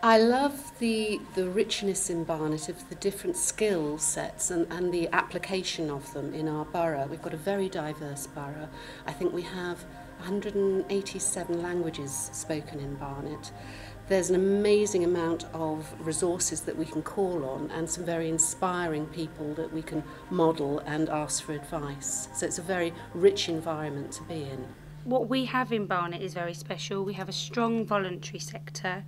I love the richness in Barnet of the different skill sets and the application of them in our borough. We've got a very diverse borough. I think we have 187 languages spoken in Barnet. There's an amazing amount of resources that we can call on and some very inspiring people that we can model and ask for advice. So it's a very rich environment to be in. What we have in Barnet is very special. We have a strong voluntary sector.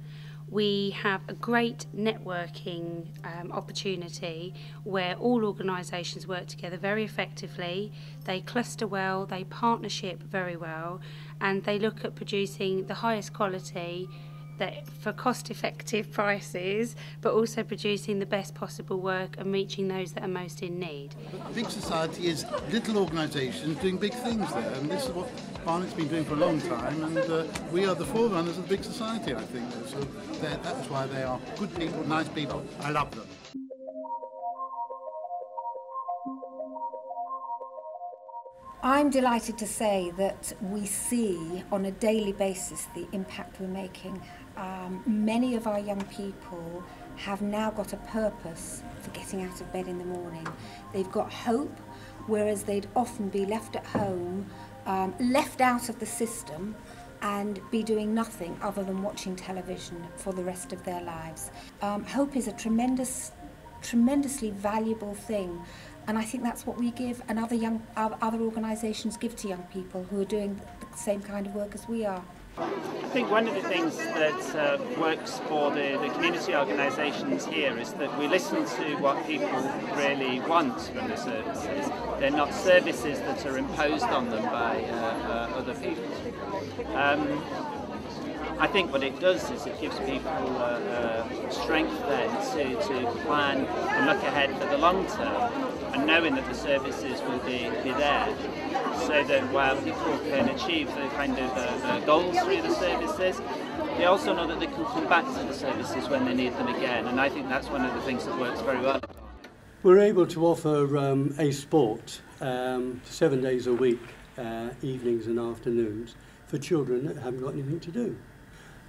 We have a great networking opportunity where all organisations work together very effectively. They cluster well, they partnership very well, and they look at producing the highest quality for cost-effective prices, but also producing the best possible work and reaching those that are most in need. Big society is little organisations doing big things there, and this is what Barnet's been doing for a long time, and we are the forerunners of big society, I think. So that's why they are good people, nice people. I love them. I'm delighted to say that we see on a daily basis the impact we're making. Many of our young people have now got a purpose for getting out of bed in the morning. They've got hope, whereas they'd often be left at home, left out of the system, and be doing nothing other than watching television for the rest of their lives. Hope is a tremendously valuable thing. And I think that's what we give, and other organisations give to young people who are doing the same kind of work as we are. I think one of the things that works for the community organisations here is that we listen to what people really want from the services. They're not services that are imposed on them by other people. I think what it does is it gives people strength then to plan and look ahead for the long term, and knowing that the services will be there, so that while people can achieve the kind of goals through the services, they also know that they can come back to the services when they need them again, and I think that's one of the things that works very well. We're able to offer a sport 7 days a week, evenings and afternoons, for children that haven't got anything to do.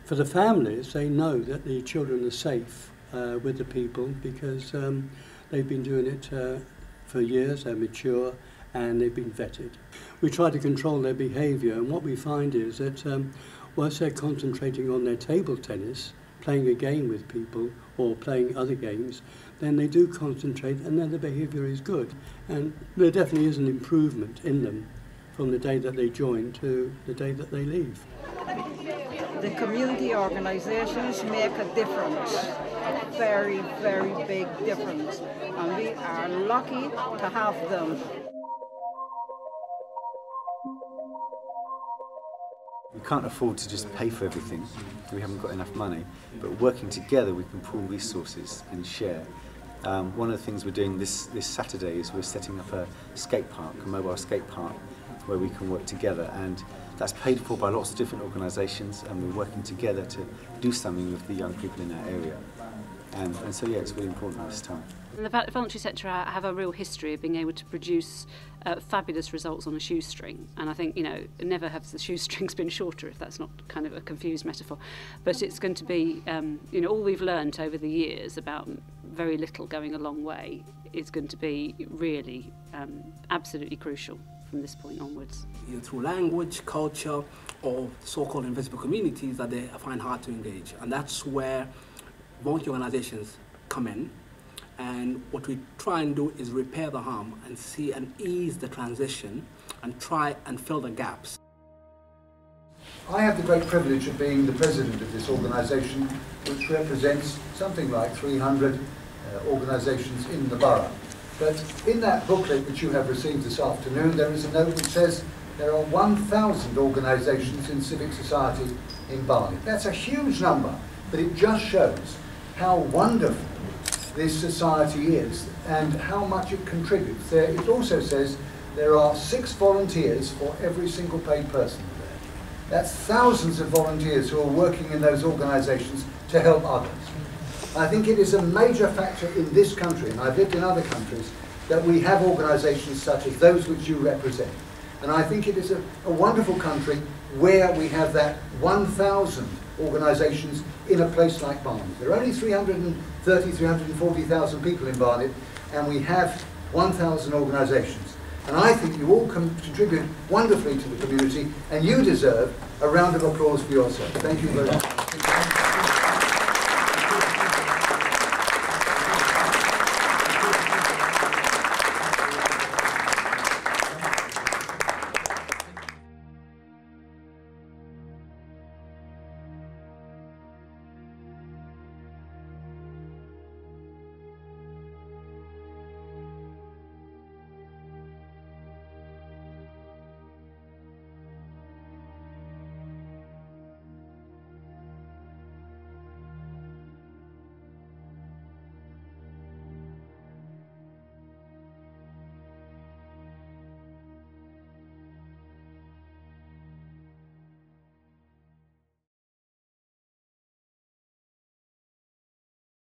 For the families, they know that the children are safe with the people because they've been doing it for years, they're mature and they've been vetted. We try to control their behaviour, and what we find is that whilst they're concentrating on their table tennis, playing a game with people or playing other games, then they do concentrate and then the behaviour is good. And there definitely is an improvement in them from the day that they join to the day that they leave. The community organisations make a difference, a very, very big difference, and we are lucky to have them. We can't afford to just pay for everything, we haven't got enough money, but working together we can pool resources and share. One of the things we're doing this Saturday is we're setting up a skate park, a mobile skate park, where we can work together, and that's paid for by lots of different organisations, and we're working together to do something with the young people in our area. And so, yeah, it's really important this time. The voluntary sector have a real history of being able to produce fabulous results on a shoestring, and I think, you know, never have the shoestrings been shorter, if that's not kind of a confused metaphor. But it's going to be, you know, all we've learnt over the years about very little going a long way is going to be really absolutely crucial from this point onwards. Through language, culture, or so-called invisible communities that they find hard to engage, and that's where voluntary organisations come in, and what we try and do is repair the harm and see and ease the transition and try and fill the gaps. I have the great privilege of being the president of this organisation, which represents something like 300 organisations in the borough. But in that booklet which you have received this afternoon, there is a note which says there are 1,000 organisations in civic society in Barnet. That's a huge number, but it just shows how wonderful this society is and how much it contributes. It also says there are 6 volunteers for every single paid person there. That's thousands of volunteers who are working in those organisations to help others. I think it is a major factor in this country, and I've lived in other countries, that we have organisations such as those which you represent. And I think it is a wonderful country where we have that 1,000 organisations in a place like Barnet. There are only 340,000 people in Barnet, and we have 1,000 organisations. And I think you all contribute wonderfully to the community, and you deserve a round of applause for yourself. Thank you very much.